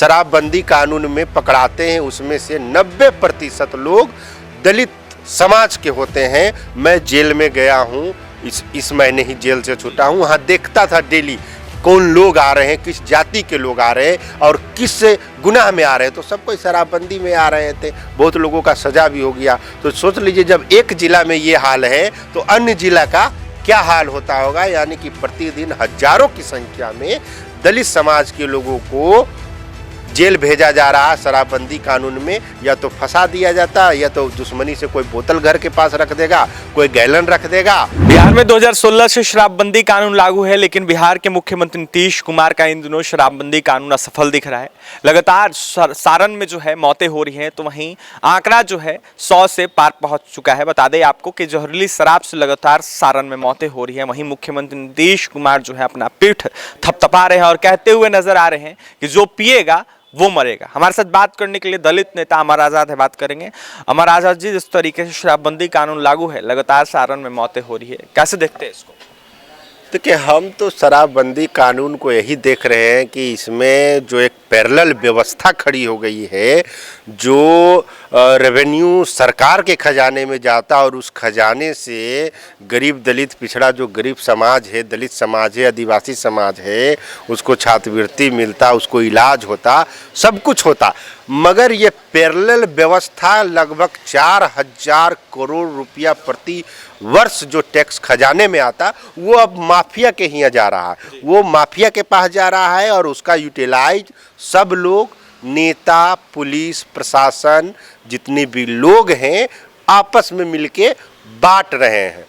शराबबंदी कानून में पकड़ाते हैं उसमें से 90% लोग दलित समाज के होते हैं। मैं जेल में गया हूँ, इस महीने ही जेल से छूटा हूँ, वहाँ देखता था डेली कौन लोग आ रहे हैं, किस जाति के लोग आ रहे हैं और किस गुनाह में आ रहे हैं। तो सब कोई शराबबंदी में आ रहे थे, बहुत लोगों का सजा भी हो गया। तो सोच लीजिए जब एक जिला में ये हाल है तो अन्य जिला का क्या हाल होता होगा। यानी कि प्रतिदिन हजारों की संख्या में दलित समाज के लोगों को जेल भेजा जा रहा है शराबबंदी कानून में। या तो फंसा दिया जाता है या तो दुश्मनी से कोई बोतल घर के पास रख देगा, कोई गैलन रख देगा। बिहार में 2016 से शराबबंदी कानून लागू है, लेकिन बिहार के मुख्यमंत्री नीतीश कुमार का इन दिनों शराबबंदी कानून असफल दिख रहा है। लगातार सारण में जो है मौतें हो रही हैं, तो वहीं आंकड़ा जो है 100 से पार पहुंच चुका है। बता दें आपको कि जहरीली शराब से लगातार सारण में मौतें हो रही हैं। वहीं मुख्यमंत्री नीतीश कुमार जो है अपना पीठ थपथपा रहे हैं और कहते हुए नजर आ रहे हैं कि जो पिएगा वो मरेगा। हमारे साथ बात करने के लिए दलित नेता अमर आजाद है, बात करेंगे। अमर आजाद जी, जिस तरीके से शराबबंदी कानून लागू है, लगातार सारण में मौतें हो रही है, कैसे देखते हैं इसको? देखिए, हम तो शराबबंदी कानून को यही देख रहे हैं कि इसमें जो एक पैरेलल व्यवस्था खड़ी हो गई है, जो रेवेन्यू सरकार के खजाने में जाता और उस खजाने से गरीब दलित पिछड़ा जो गरीब समाज है, दलित समाज है, आदिवासी समाज है, उसको छात्रवृत्ति मिलता, उसको इलाज होता, सब कुछ होता। मगर ये पैरेलल व्यवस्था लगभग 4000 करोड़ रुपया प्रति वर्ष जो टैक्स खजाने में आता, वो अब माफिया के यहाँ जा रहा है, वो माफिया के पास जा रहा है और उसका यूटिलाइज सब लोग, नेता, पुलिस, प्रशासन, जितने भी लोग हैं आपस में मिलके बांट रहे हैं।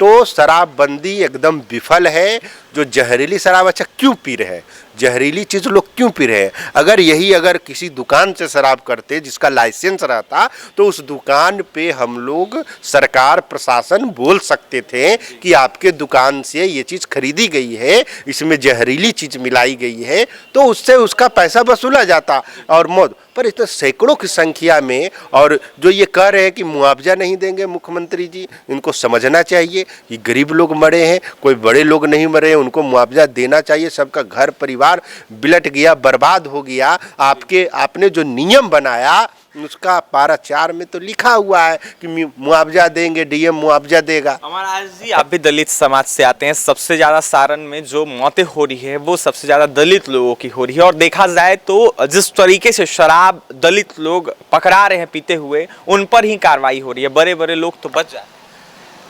तो शराबबंदी एकदम विफल है। जो जहरीली शराब अच्छा क्यों पी रहे हैं, जहरीली चीज़ लोग क्यों पी रहे हैं? अगर किसी दुकान से शराब करते जिसका लाइसेंस रहता तो उस दुकान पे हम लोग सरकार प्रशासन बोल सकते थे कि आपके दुकान से ये चीज़ खरीदी गई है, इसमें जहरीली चीज़ मिलाई गई है, तो उससे उसका पैसा वसूला जाता और मौत। पर इस सैकड़ों की संख्या में, और जो ये कह रहे हैं कि मुआवजा नहीं देंगे मुख्यमंत्री जी, इनको समझना चाहिए कि गरीब लोग मरे हैं, कोई बड़े लोग नहीं मरे हैं, उनको मुआवजा देना चाहिए। सबका घर परिवार बिलट गया, बर्बाद हो गया। आपने जो नियम बनाया उसका पारा 4 में तो लिखा हुआ है कि मुआवजा देंगे, डीएम मुआवजा देगा। अमर जी, आप भी दलित समाज से आते हैं। सबसे ज्यादा सारण में जो मौतें हो रही है वो सबसे ज्यादा दलित लोगों की हो रही है, और देखा जाए तो जिस तरीके से शराब दलित लोग पकड़ा रहे हैं पीते हुए, उन पर ही कार्रवाई हो रही है, बड़े बड़े लोग तो बच जाए।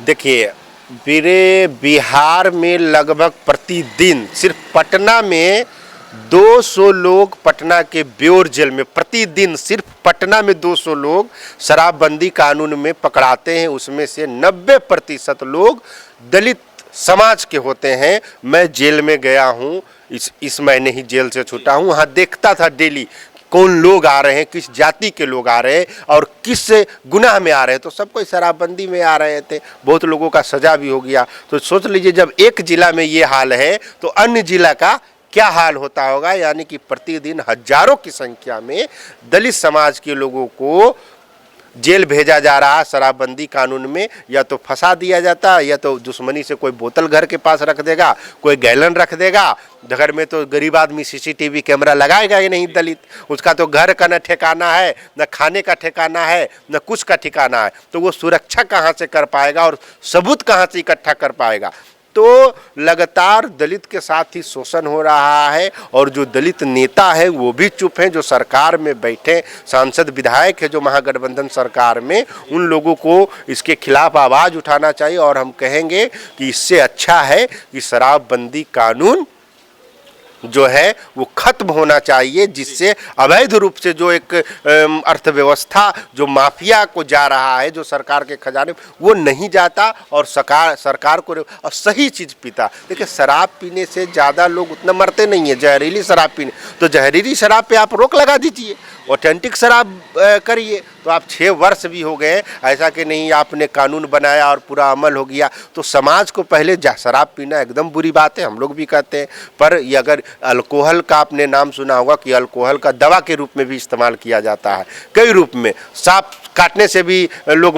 देखिए, मेरे बिहार में लगभग प्रतिदिन सिर्फ पटना में 200 लोग, पटना के ब्योर जेल में प्रतिदिन सिर्फ पटना में 200 लोग शराबबंदी कानून में पकड़ाते हैं। उसमें से 90% लोग दलित समाज के होते हैं। मैं जेल में गया हूँ, इस महीने ही जेल से छूटा हूँ, वहाँ देखता था डेली कौन लोग आ रहे हैं, किस जाति के लोग आ रहे हैं और किस गुनाह में आ रहे हैं। तो सब कोई शराबबंदी में आ रहे थे, बहुत लोगों का सजा भी हो गया। तो सोच लीजिए जब एक जिला में ये हाल है तो अन्य जिला का क्या हाल होता होगा। यानी कि प्रतिदिन हजारों की संख्या में दलित समाज के लोगों को जेल भेजा जा रहा है शराबबंदी कानून में। या तो फंसा दिया जाता या तो दुश्मनी से कोई बोतल घर के पास रख देगा, कोई गैलन रख देगा। घर में तो गरीब आदमी सीसीटीवी कैमरा लगाएगा ही नहीं दलित, उसका तो घर का न ठिकाना है, न खाने का ठिकाना है, न कुछ का ठिकाना है। तो वो सुरक्षा कहाँ से कर पाएगा और सबूत कहाँ से इकट्ठा कर पाएगा? तो लगातार दलित के साथ ही शोषण हो रहा है और जो दलित नेता है वो भी चुप हैं। जो सरकार में बैठे सांसद विधायक है जो महागठबंधन सरकार में, उन लोगों को इसके खिलाफ आवाज़ उठाना चाहिए। और हम कहेंगे कि इससे अच्छा है कि शराबबंदी कानून जो है वो खत्म होना चाहिए, जिससे अवैध रूप से जो एक अर्थव्यवस्था जो माफिया को जा रहा है, जो सरकार के खजाने, वो नहीं जाता और सरकार को और सही चीज़ पीता। देखिए, शराब पीने से ज़्यादा लोग उतना मरते नहीं है, जहरीली शराब पीने। तो जहरीली शराब पे आप रोक लगा दीजिए, ऑथेंटिक शराब करिए। तो आप 6 वर्ष भी हो गए, ऐसा कि नहीं आपने कानून बनाया और पूरा अमल हो गया। तो समाज को पहले शराब पीना एकदम बुरी बात है, हम लोग भी कहते हैं। पर ये अगर अल्कोहल का आपने नाम सुना होगा कि अल्कोहल का दवा के रूप में भी इस्तेमाल किया जाता है, कई रूप में। सांप काटने से भी लोग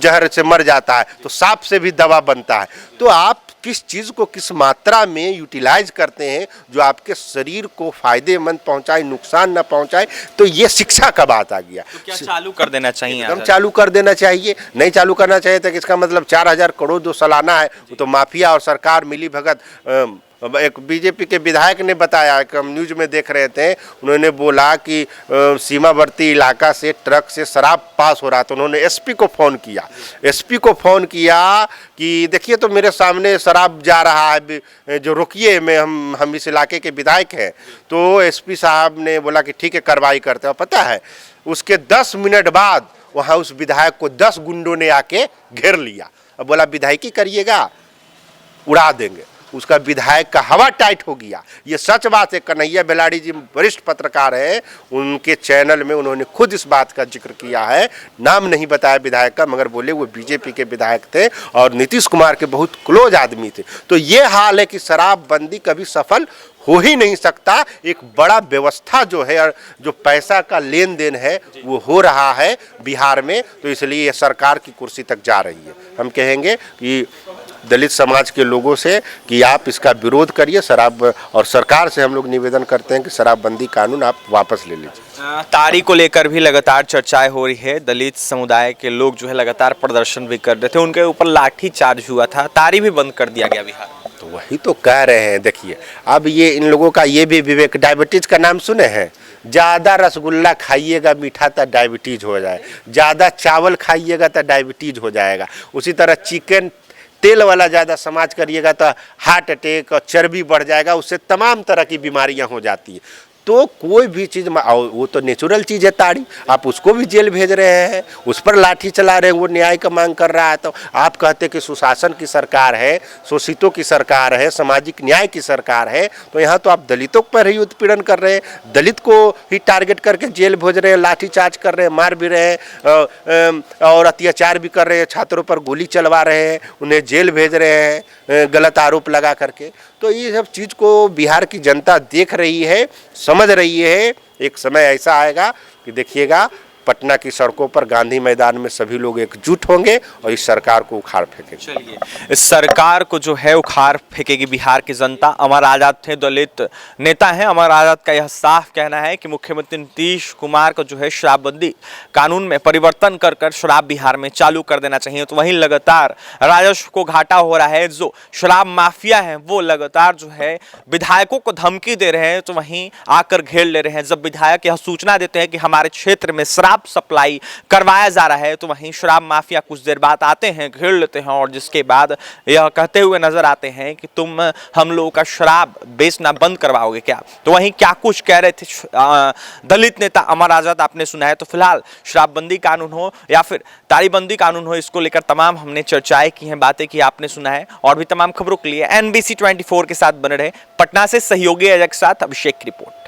जहर से मर जाता है, तो सांप से भी दवा बनता है। तो आप किस चीज़ को किस मात्रा में यूटिलाइज करते हैं जो आपके शरीर को फायदेमंद पहुंचाए, नुकसान ना पहुंचाए, तो ये शिक्षा का बात आ गया। तो क्या चालू कर देना चाहिए? एकदम चालू कर देना चाहिए। नहीं चालू करना चाहिए तो इसका मतलब 4,000 करोड़ जो सालाना है वो तो माफिया और सरकार मिली भगत। एक बीजेपी के विधायक ने बताया कि हम न्यूज में देख रहे थे, उन्होंने बोला कि सीमावर्ती इलाका से ट्रक से शराब पास हो रहा था। उन्होंने एसपी को फ़ोन किया, एसपी को फ़ोन किया कि देखिए तो मेरे सामने शराब जा रहा है, जो रोकिए, मैं हम इस इलाके के विधायक हैं। तो एसपी साहब ने बोला कि ठीक है कार्रवाई करते हैं। पता है उसके 10 मिनट बाद वहाँ उस विधायक को 10 गुंडों ने आके घेर लिया। अब बोला विधायकी करिएगा, उड़ा देंगे। उसका विधायक का हवा टाइट हो गया। ये सच बात है। कन्हैया बेलाड़ी जी वरिष्ठ पत्रकार हैं, उनके चैनल में उन्होंने खुद इस बात का जिक्र किया है। नाम नहीं बताया विधायक का, मगर बोले वो बीजेपी के विधायक थे और नीतीश कुमार के बहुत क्लोज आदमी थे। तो ये हाल है कि शराबबंदी कभी सफल हो ही नहीं सकता। एक बड़ा व्यवस्था जो है, जो पैसा का लेन देन है वो हो रहा है बिहार में, तो इसलिए ये सरकार की कुर्सी तक जा रही है। हम कहेंगे कि दलित समाज के लोगों से कि आप इसका विरोध करिए शराब, और सरकार से हम लोग निवेदन करते हैं कि शराबबंदी कानून आप वापस ले लीजिए। तारी को लेकर भी लगातार चर्चाएं हो रही है। दलित समुदाय के लोग जो है लगातार प्रदर्शन भी कर रहे थे, उनके ऊपर लाठी चार्ज हुआ था, तारी भी बंद कर दिया गया बिहार। तो वही तो कह रहे हैं। देखिए अब ये इन लोगों का ये भी विवेक, डायबिटीज का नाम सुने हैं? ज़्यादा रसगुल्ला खाइएगा मीठा तो डायबिटीज हो जाए, ज़्यादा चावल खाइएगा तो डायबिटीज हो जाएगा। उसी तरह चिकन तेल वाला ज़्यादा समाज करिएगा तो हार्ट अटैक और चर्बी बढ़ जाएगा, उससे तमाम तरह की बीमारियां हो जाती हैं। तो कोई भी चीज़, वो तो नेचुरल चीज़ है ताड़ी, आप उसको भी जेल भेज रहे हैं, उस पर लाठी चला रहे हैं, वो न्याय का मांग कर रहा है। तो आप कहते कि सुशासन की सरकार है, शोषितों की सरकार है, सामाजिक न्याय की सरकार है, तो यहाँ तो आप दलितों पर ही उत्पीड़न कर रहे हैं, दलित को ही टारगेट करके जेल भेज रहे हैं, लाठी चार्ज कर रहे हैं, मार भी रहे हैं और अत्याचार भी कर रहे हैं, छात्रों पर गोली चलवा रहे हैं, उन्हें जेल भेज रहे हैं गलत आरोप लगा करके। तो ये सब चीज़ को बिहार की जनता देख रही है, समझ रही है। एक समय ऐसा आएगा कि देखिएगा पटना की सड़कों पर, गांधी मैदान में सभी लोग एकजुट होंगे और इस सरकार को उखाड़ फेंकेंगे। चलिए, इस सरकार को जो है उखाड़ फेंकेगी बिहार की जनता। अमर आजाद थे, दलित नेता हैं। अमर आजाद का यह साफ कहना है कि मुख्यमंत्री नीतीश कुमार को जो है शराबबंदी कानून में परिवर्तन कर कर शराब बिहार में चालू कर देना चाहिए। तो वहीं लगातार राजस्व को घाटा हो रहा है, जो शराब माफिया है वो लगातार जो है विधायकों को धमकी दे रहे हैं, तो वहीं आकर घेर ले रहे हैं। जब विधायक यह सूचना देते हैं कि हमारे क्षेत्र में शराब सप्लाई करवाया जा रहा है, तो वहीं शराब माफिया कुछ देर बाद आते हैं, घेर लेते हैं और जिसके बाद यह कहते हुए नजर आते हैं कि तुम हम लोगों का शराब बेचना बंद करवाओगे क्या। तो वहीं क्या कुछ कह रहे थे दलित नेता अमर आजाद, आपने सुना है। तो फिलहाल शराबबंदी कानून हो या फिर तारीबंदी कानून हो, इसको लेकर तमाम हमने चर्चाएं की हैं, बातें की, आपने सुना है। और भी तमाम खबरों के लिए NBC 24 के साथ बने रहे। पटना से सहयोगी अजय के साथ अभिषेक की रिपोर्ट।